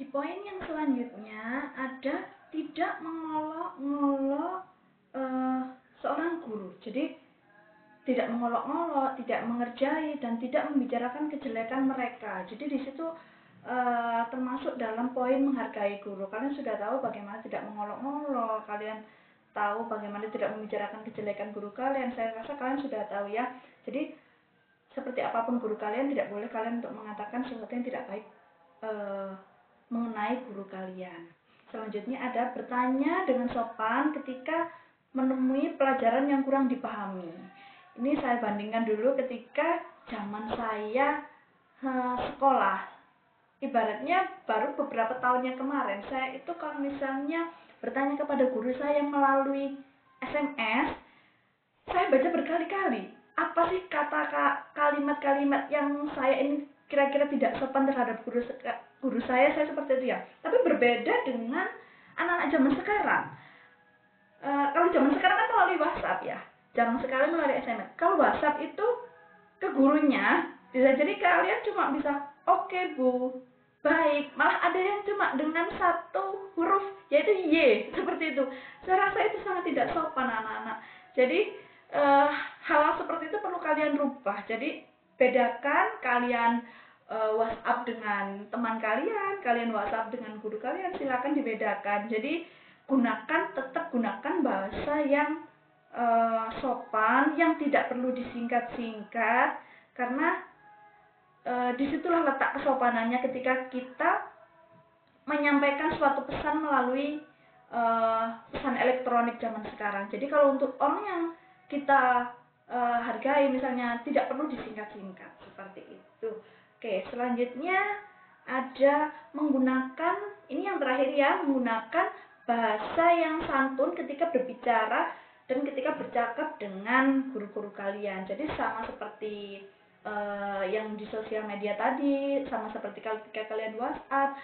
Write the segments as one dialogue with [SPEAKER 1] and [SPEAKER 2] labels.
[SPEAKER 1] Di poin yang selanjutnya ada tidak mengolok-ngolok seorang guru. Jadi tidak mengolok-ngolok, tidak mengerjai, dan tidak membicarakan kejelekan mereka. Jadi di situ termasuk dalam poin menghargai guru. Kalian sudah tahu bagaimana tidak mengolok-ngolok, kalian tahu bagaimana tidak membicarakan kejelekan guru kalian. Saya rasa kalian sudah tahu ya. Jadi seperti apapun guru kalian, tidak boleh kalian untuk mengatakan sesuatu yang tidak baik mengenai guru kalian. Selanjutnya ada bertanya dengan sopan ketika menemui pelajaran yang kurang dipahami. Ini saya bandingkan dulu ketika zaman saya sekolah. Ibaratnya baru beberapa tahunnya kemarin, saya itu kalau misalnya bertanya kepada guru saya melalui SMS, saya baca berkali-kali. Apa sih kalimat-kalimat yang saya ini kira-kira tidak sopan terhadap guru saya seperti itu ya. Tapi berbeda dengan anak-anak zaman sekarang. Kalau zaman sekarang kan melalui WhatsApp ya, jarang sekali melalui SMS. Kalau WhatsApp itu ke gurunya, bisa jadi kalian cuma bisa oke bu, baik, malah ada yang cuma dengan satu huruf yaitu Y, seperti itu. Saya rasa itu sangat tidak sopan anak-anak. Jadi hal seperti itu perlu kalian rubah. Jadi bedakan kalian WhatsApp dengan teman kalian, kalian WhatsApp dengan guru kalian, silakan dibedakan. Jadi tetap gunakan bahasa yang sopan, yang tidak perlu disingkat-singkat, karena disitulah letak kesopanannya ketika kita menyampaikan suatu pesan melalui pesan elektronik zaman sekarang. Jadi kalau untuk orang yang kita hargai, misalnya tidak perlu disingkat-singkat seperti itu. Oke, selanjutnya ada menggunakan, ini yang terakhir ya, menggunakan bahasa yang santun ketika berbicara dan ketika bercakap dengan guru-guru kalian. Jadi sama seperti yang di sosial media tadi, sama seperti ketika kalian WhatsApp,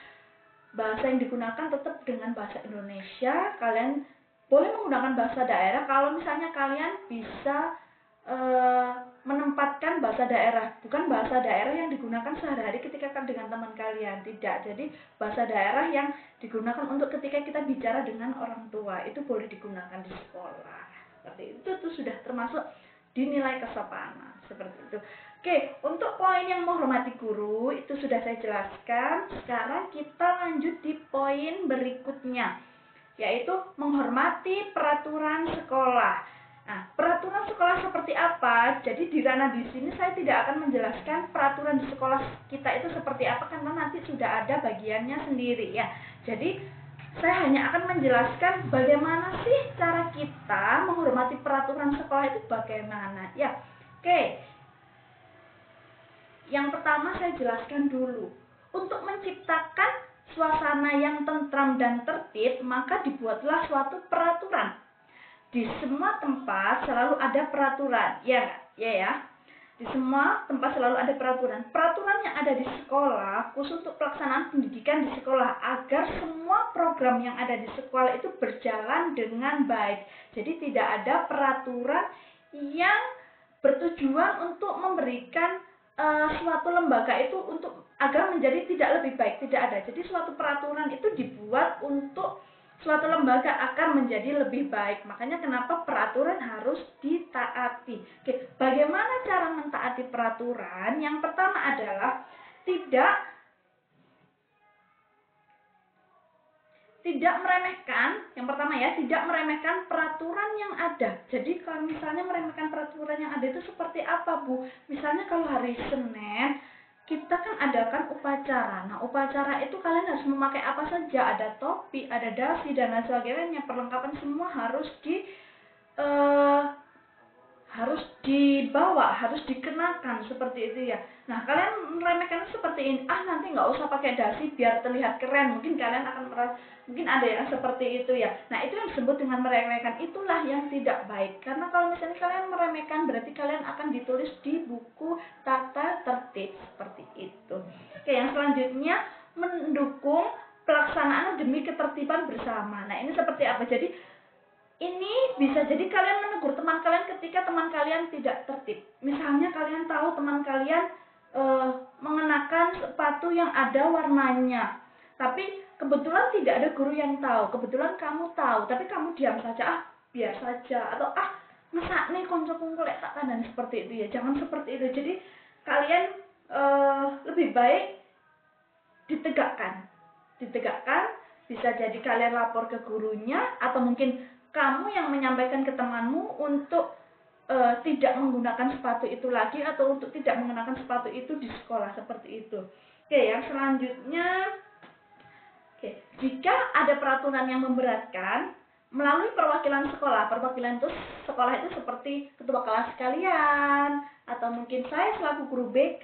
[SPEAKER 1] bahasa yang digunakan tetap dengan bahasa Indonesia. Kalian boleh menggunakan bahasa daerah kalau misalnya kalian bisa menempatkan bahasa daerah, bukan bahasa daerah yang digunakan sehari-hari ketika dengan teman kalian, tidak. Jadi bahasa daerah yang digunakan untuk ketika kita bicara dengan orang tua, itu boleh digunakan di sekolah. Seperti itu sudah termasuk dinilai kesopanan, seperti itu. Oke, untuk poin yang menghormati guru itu sudah saya jelaskan. Sekarang kita lanjut di poin berikutnya, yaitu menghormati peraturan sekolah. Nah, peraturan sekolah seperti apa? Jadi di ranah di sini saya tidak akan menjelaskan peraturan di sekolah kita itu seperti apa, karena nanti sudah ada bagiannya sendiri ya. Jadi saya hanya akan menjelaskan bagaimana sih cara kita menghormati peraturan sekolah itu bagaimana ya. Oke. Yang pertama saya jelaskan dulu. Untuk menciptakan suasana yang tentram dan tertib, maka dibuatlah suatu peraturan. Di semua tempat selalu ada peraturan, ya nggak? Ya. Di semua tempat selalu ada peraturan. Peraturan yang ada di sekolah, khusus untuk pelaksanaan pendidikan di sekolah, agar semua program yang ada di sekolah itu berjalan dengan baik. Jadi tidak ada peraturan yang bertujuan untuk memberikan suatu lembaga itu untuk agar menjadi tidak lebih baik, tidak ada. Jadi suatu peraturan itu dibuat untuk suatu lembaga akan menjadi lebih baik. Makanya kenapa peraturan harus ditaati. Oke, bagaimana cara mentaati peraturan? Yang pertama adalah tidak meremehkan. Yang pertama ya, tidak meremehkan peraturan yang ada. Jadi kalau misalnya meremehkan peraturan yang ada itu seperti apa, Bu? Misalnya kalau hari Senin kita kan adakan upacara. Nah, upacara itu kalian harus memakai apa saja? Ada topi, ada dasi, dan lain sebagainya. Perlengkapan semua harus dibawa, harus dikenakan seperti itu ya. Nah, kalian meremehkan seperti ini. Nanti nggak usah pakai dasi biar terlihat keren. Mungkin kalian akan merasa, mungkin ada yang seperti itu ya. Nah, itu yang disebut dengan meremehkan. Itulah yang tidak baik. Karena kalau misalnya kalian meremehkan, berarti kalian akan ditulis di buku tata tertib seperti itu. Oke, yang selanjutnya mendukung pelaksanaan demi ketertiban bersama. Nah, ini seperti apa? Jadi ini bisa jadi kalian menegur teman kalian ketika teman kalian tidak tertib. Misalnya kalian tahu teman kalian mengenakan sepatu yang ada warnanya. Tapi kebetulan tidak ada guru yang tahu, kebetulan kamu tahu, tapi kamu diam saja, biar saja, atau masa nih koncoku lek tak kandani seperti itu ya. Jangan seperti itu. Jadi kalian lebih baik ditegakkan. Bisa jadi kalian lapor ke gurunya, atau mungkin kamu yang menyampaikan ke temanmu untuk tidak menggunakan sepatu itu lagi, atau untuk tidak mengenakan sepatu itu di sekolah, seperti itu. Oke, yang selanjutnya, jika ada peraturan yang memberatkan, melalui perwakilan sekolah. Perwakilan itu sekolah itu seperti ketua kelas kalian, atau mungkin saya selaku guru BK,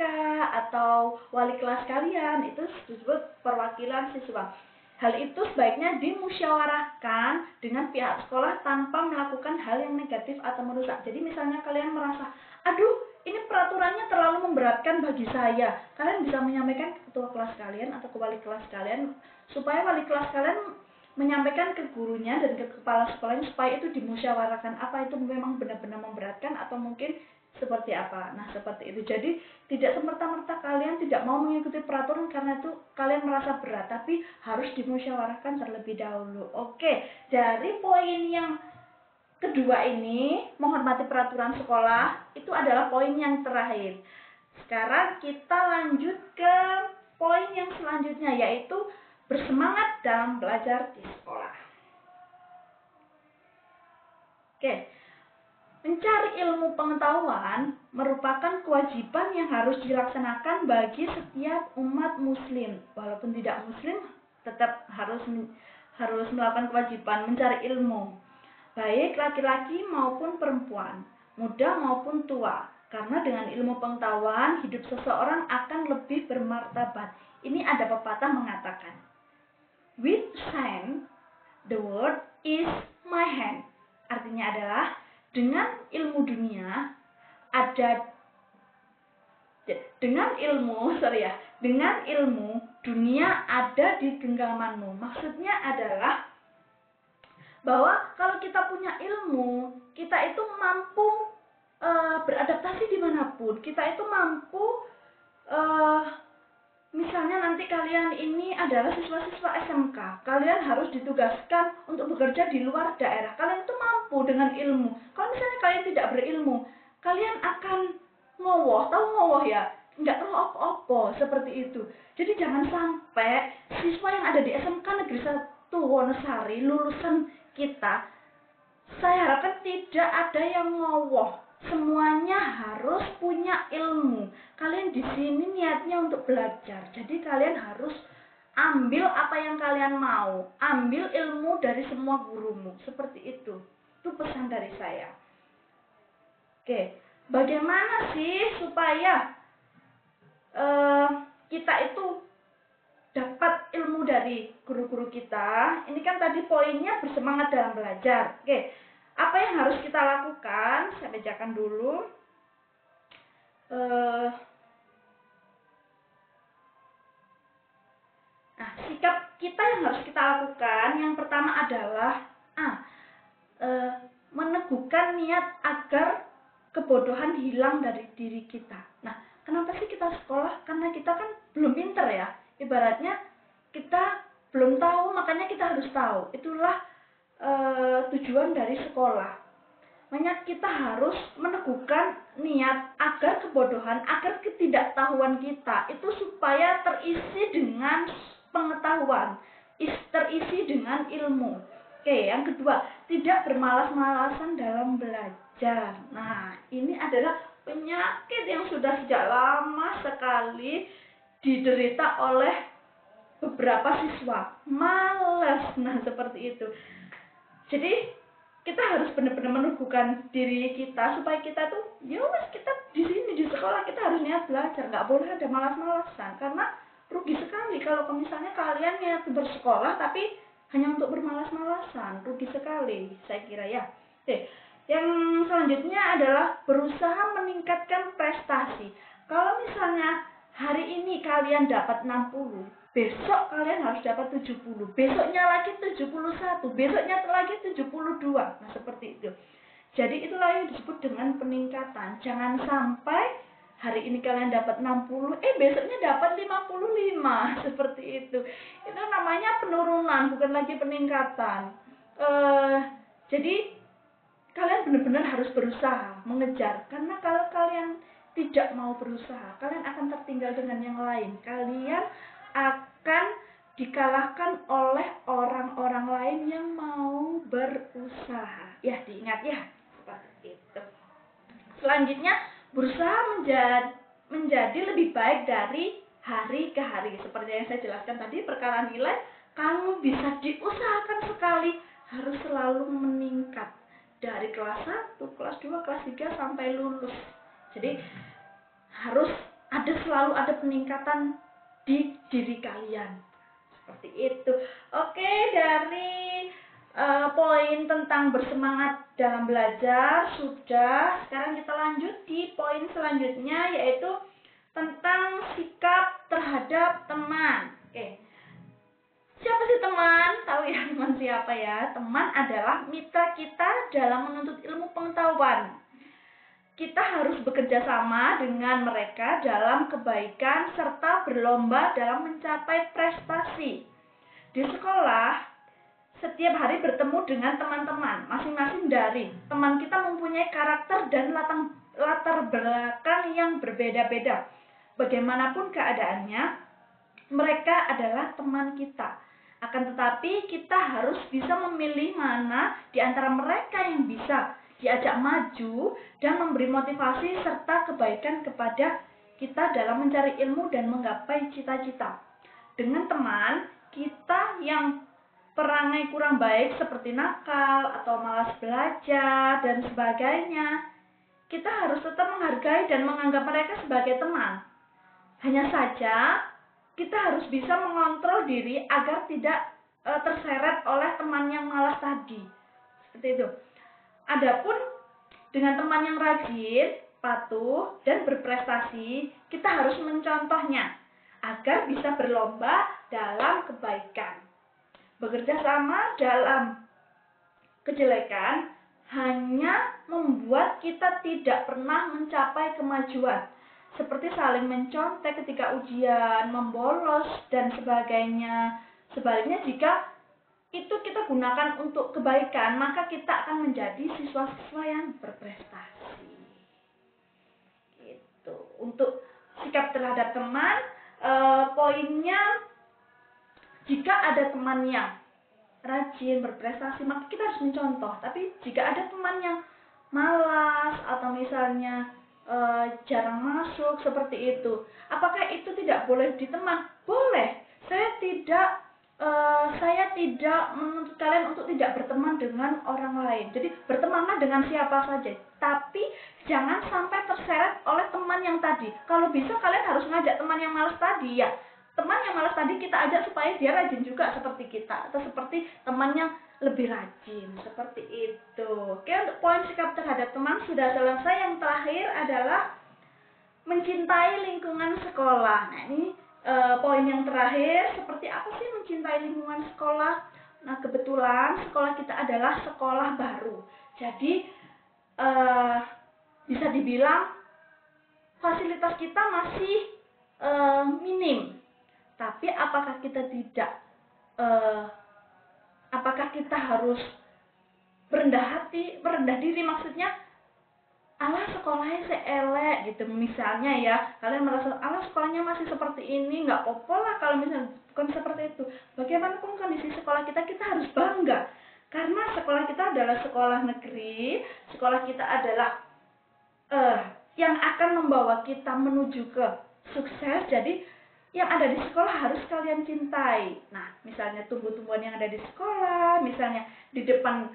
[SPEAKER 1] atau wali kelas kalian, itu disebut perwakilan siswa. Hal itu sebaiknya dimusyawarahkan dengan pihak sekolah tanpa melakukan hal yang negatif atau merusak. Jadi misalnya kalian merasa, aduh ini peraturannya terlalu memberatkan bagi saya, kalian bisa menyampaikan ke ketua kelas kalian atau ke wali kelas kalian, supaya wali kelas kalian menyampaikan ke gurunya dan ke kepala sekolahnya, supaya itu dimusyawarahkan apa itu memang benar-benar memberatkan atau mungkin seperti apa. Nah, seperti itu. Jadi tidak semerta-merta kalian tidak mau mengikuti peraturan karena itu kalian merasa berat, tapi harus dimusyawarahkan terlebih dahulu. Oke, dari poin yang kedua ini, menghormati peraturan sekolah, itu adalah poin yang terakhir. Sekarang kita lanjut ke poin yang selanjutnya, yaitu bersemangat dalam belajar di sekolah. Oke, mencari ilmu pengetahuan merupakan kewajiban yang harus dilaksanakan bagi setiap umat muslim. Walaupun tidak muslim, tetap harus melakukan kewajiban mencari ilmu, baik laki-laki maupun perempuan, muda maupun tua. Karena dengan ilmu pengetahuan, hidup seseorang akan lebih bermartabat. Ini ada pepatah mengatakan, with science, the world is my hand. Artinya adalah, dengan ilmu dunia dunia ada di genggamanmu. Maksudnya adalah bahwa kalau kita punya ilmu, kita itu mampu beradaptasi dimanapun. Kita itu mampu, misalnya nanti kalian ini adalah siswa-siswa SMK, kalian harus ditugaskan untuk bekerja di luar daerah. Kalian itu mampu dengan ilmu. Kalau misalnya kalian tidak berilmu, kalian akan ngowoh. Tahu ngowoh ya? Nggak tahu apa-apa, seperti itu. Jadi jangan sampai siswa yang ada di SMK Negeri 1 Wonosari, lulusan kita, saya harapkan tidak ada yang ngowoh. Semuanya harus punya ilmu. Kalian di sini niatnya untuk belajar. Jadi kalian harus ambil apa yang kalian mau. Ambil ilmu dari semua gurumu. Seperti itu. Itu pesan dari saya. Oke, bagaimana sih supaya kita itu dapat ilmu dari guru-guru kita? Ini kan tadi poinnya bersemangat dalam belajar. Oke, apa yang harus kita lakukan? Saya bacakan dulu. Nah, sikap kita yang harus kita lakukan, yang pertama adalah meneguhkan niat agar kebodohan hilang dari diri kita. Nah, kenapa sih kita sekolah? Karena kita kan belum pinter ya. Ibaratnya kita belum tahu, makanya kita harus tahu. Itulah tujuan dari sekolah. Makanya kita harus meneguhkan niat agar kebodohan, agar ketidaktahuan kita itu supaya terisi dengan pengetahuan, terisi dengan ilmu. Oke, yang kedua, tidak bermalas-malasan dalam belajar. Nah, ini adalah penyakit yang sudah sejak lama sekali diderita oleh beberapa siswa. Malas, nah seperti itu. Jadi kita harus benar-benar meneguhkan diri kita supaya kita tuh, ya wes, kita di sini di sekolah kita harus niat belajar, nggak boleh ada malas-malasan, karena rugi sekali kalau misalnya kalian niat bersekolah tapi hanya untuk bermalas-malasan, rugi sekali, saya kira ya. Oke, yang selanjutnya adalah berusaha meningkatkan prestasi. Kalau misalnya hari ini kalian dapat 60, besok kalian harus dapat 70, besoknya lagi 71, besoknya lagi 72. Nah, seperti itu. Jadi itulah yang disebut dengan peningkatan. Jangan sampai hari ini kalian dapat 60, besoknya dapat 55, seperti itu. Itu namanya penurunan, bukan lagi peningkatan. Jadi kalian benar-benar harus berusaha mengejar, karena kalau kalian tidak mau berusaha, kalian akan tertinggal dengan yang lain. Kalian akan dikalahkan oleh orang-orang lain yang mau berusaha. Ya, diingat ya, seperti itu. Selanjutnya, berusaha menjadi lebih baik dari hari ke hari. Seperti yang saya jelaskan tadi, perkara nilai, kamu bisa diusahakan sekali, harus selalu meningkat. Dari kelas 1, kelas 2, kelas 3, sampai lulus. Jadi, selalu ada peningkatan di diri kalian. Seperti itu. Oke, dari poin tentang bersemangat dalam belajar sudah. Sekarang kita lanjut di poin selanjutnya, yaitu tentang sikap terhadap teman. Oke, siapa sih teman? Tahu ya teman siapa ya? Teman adalah mitra kita dalam menuntut ilmu pengetahuan. Kita harus bekerja sama dengan mereka dalam kebaikan serta berlomba dalam mencapai prestasi. Di sekolah, setiap hari bertemu dengan teman-teman, masing-masing dari teman kita mempunyai karakter dan latar belakang yang berbeda-beda. Bagaimanapun keadaannya, mereka adalah teman kita. Akan tetapi kita harus bisa memilih mana di antara mereka yang bisa diajak maju dan memberi motivasi serta kebaikan kepada kita dalam mencari ilmu dan menggapai cita-cita. Dengan teman kita yang perangai kurang baik seperti nakal atau malas belajar dan sebagainya, kita harus tetap menghargai dan menganggap mereka sebagai teman. Hanya saja kita harus bisa mengontrol diri agar tidak terseret oleh teman yang malas tadi. Seperti itu. Adapun dengan teman yang rajin, patuh, dan berprestasi, kita harus mencontohnya agar bisa berlomba dalam kebaikan. Bekerja sama dalam kejelekan hanya membuat kita tidak pernah mencapai kemajuan, seperti saling mencontek ketika ujian, membolos, dan sebagainya. Sebaliknya, jika itu kita gunakan untuk kebaikan, maka kita akan menjadi siswa-siswa yang berprestasi. Gitu. Untuk sikap terhadap teman, poinnya, jika ada teman yang rajin, berprestasi, maka kita harus mencontoh. Tapi jika ada teman yang malas atau misalnya jarang masuk seperti itu, apakah itu tidak boleh diteman? Boleh. Saya tidak menuntut kalian untuk tidak berteman dengan orang lain. Jadi bertemanlah dengan siapa saja, tapi jangan sampai terseret oleh teman yang tadi. Kalau bisa kalian harus ngajak teman yang malas tadi ya. Teman yang malas tadi kita ajak supaya dia rajin juga seperti kita, atau seperti teman yang lebih rajin, seperti itu. Oke, untuk poin sikap terhadap teman sudah selesai. Yang terakhir adalah mencintai lingkungan sekolah. Nah, ini poin yang terakhir, seperti apa sih mencintai lingkungan sekolah? Nah, kebetulan sekolah kita adalah sekolah baru. Jadi, bisa dibilang fasilitas kita masih minim. Tapi apakah kita harus merendah diri, maksudnya alah sekolahnya seelek gitu, misalnya ya, kalian merasa alah sekolahnya masih seperti ini, nggak apa-apa lah kalau misalnya bukan seperti itu. Bagaimanapun kondisi sekolah kita harus bangga, karena sekolah kita adalah sekolah negeri, sekolah kita adalah yang akan membawa kita menuju ke sukses. Jadi yang ada di sekolah harus kalian cintai. Nah, misalnya tumbuh-tumbuhan yang ada di sekolah, misalnya di depan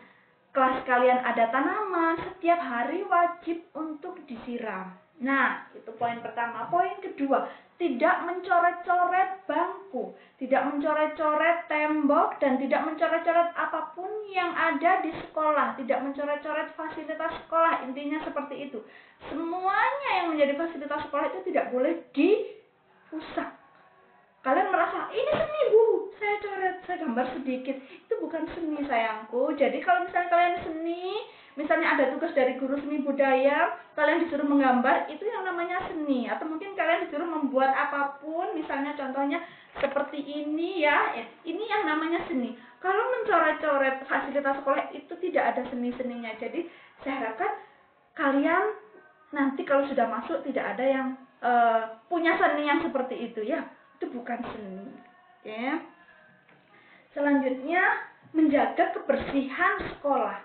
[SPEAKER 1] kelas kalian ada tanaman, setiap hari wajib untuk disiram. Nah, itu poin pertama. Poin kedua, tidak mencoret-coret bangku, tidak mencoret-coret tembok, dan tidak mencoret-coret apapun yang ada di sekolah, tidak mencoret-coret fasilitas sekolah. Intinya seperti itu. Semuanya yang menjadi fasilitas sekolah itu tidak boleh dirusak. Kalian merasa, ini seni bu, saya gambar sedikit. Itu bukan seni sayangku. Jadi kalau misalnya kalian seni, misalnya ada tugas dari guru seni budaya, kalian disuruh menggambar, itu yang namanya seni. Atau mungkin kalian disuruh membuat apapun, misalnya contohnya seperti ini ya, ini yang namanya seni. Kalau mencoret-coret fasilitas sekolah itu tidak ada seni-seninya. Jadi saya harapkan kalian nanti kalau sudah masuk tidak ada yang punya seni yang seperti itu ya. Itu bukan seni. Oke. Selanjutnya, menjaga kebersihan sekolah.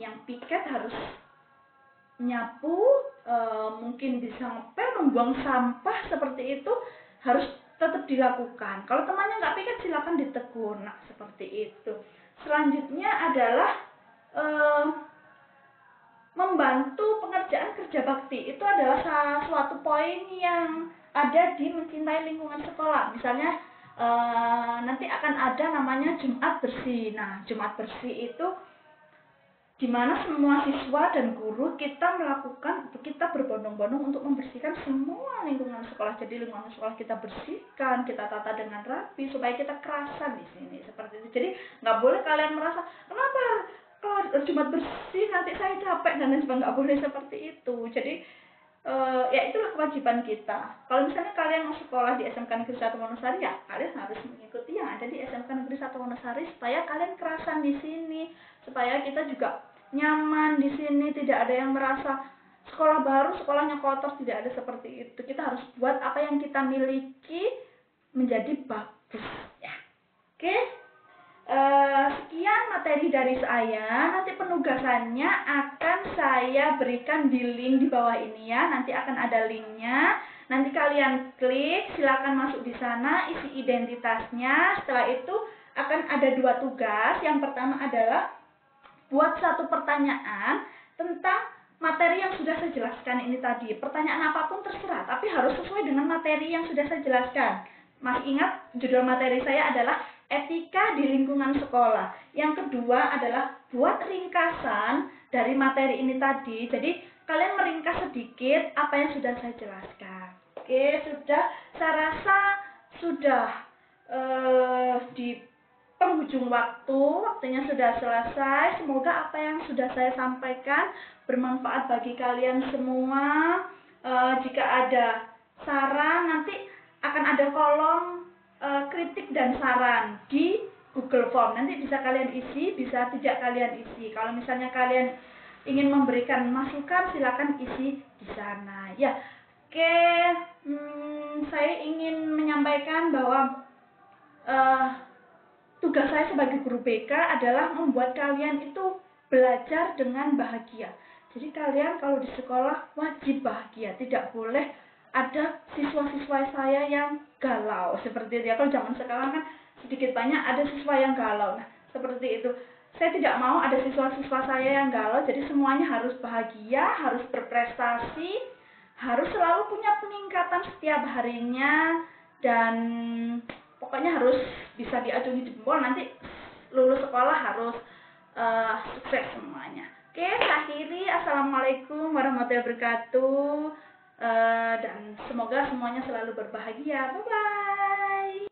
[SPEAKER 1] Yang piket harus nyapu, mungkin bisa ngepel, membuang sampah seperti itu harus tetap dilakukan. Kalau temannya nggak piket silakan ditegur. Nah, seperti itu. Selanjutnya adalah membantu pengerjaan kerja bakti. Itu adalah suatu poin yang ada di mencintai lingkungan sekolah. Misalnya nanti akan ada namanya Jumat Bersih. Nah, Jumat Bersih itu di mana semua siswa dan guru kita berbondong-bondong untuk membersihkan semua lingkungan sekolah. Jadi lingkungan sekolah kita bersihkan, kita tata dengan rapi supaya kita kerasan di sini seperti itu. Jadi nggak boleh kalian merasa kenapa kalau Jumat Bersih nanti saya capek dan lain sebagainya, nggak boleh seperti itu. Jadi ya itulah kewajiban kita. Kalau misalnya kalian mau sekolah di SMK Negeri 1 Wonosari, ya kalian harus mengikuti yang ada di SMK Negeri 1 Wonosari supaya kalian kerasan di sini, supaya kita juga nyaman di sini, tidak ada yang merasa sekolah baru, sekolahnya kotor, tidak ada seperti itu. Kita harus buat apa yang kita miliki menjadi bagus ya. Oke. Sekian materi dari saya. Nanti penugasannya akan saya berikan di link di bawah ini ya. Nanti akan ada linknya. Nanti kalian klik, silakan masuk di sana, isi identitasnya. Setelah itu akan ada 2 tugas. Yang pertama adalah buat 1 pertanyaan tentang materi yang sudah saya jelaskan ini tadi. Pertanyaan apapun terserah, tapi harus sesuai dengan materi yang sudah saya jelaskan. Masih ingat judul materi saya adalah etika di lingkungan sekolah. Yang kedua adalah buat ringkasan dari materi ini tadi. Jadi kalian meringkas sedikit apa yang sudah saya jelaskan. Oke, sudah. Saya rasa sudah di penghujung waktunya sudah selesai. Semoga apa yang sudah saya sampaikan bermanfaat bagi kalian semua. Jika ada saran, nanti akan ada kolom kritik dan saran di Google Form. Nanti bisa kalian isi, bisa tidak kalian isi. Kalau misalnya kalian ingin memberikan masukan, silakan isi di sana. Ya, oke. Saya ingin menyampaikan bahwa tugas saya sebagai guru BK adalah membuat kalian itu belajar dengan bahagia. Jadi kalian kalau di sekolah wajib bahagia, tidak boleh ada siswa-siswa saya yang galau seperti itu ya. Kalau zaman sekarang kan sedikit banyak ada siswa yang galau. Nah, seperti itu. Saya tidak mau ada siswa-siswa saya yang galau. Jadi semuanya harus bahagia, harus berprestasi, harus selalu punya peningkatan setiap harinya, dan pokoknya harus bisa diacungi jempol. Nanti lulus sekolah harus sukses semuanya. Oke, saya akhiri. Assalamualaikum warahmatullahi wabarakatuh. Dan semoga semuanya selalu berbahagia. Bye-bye.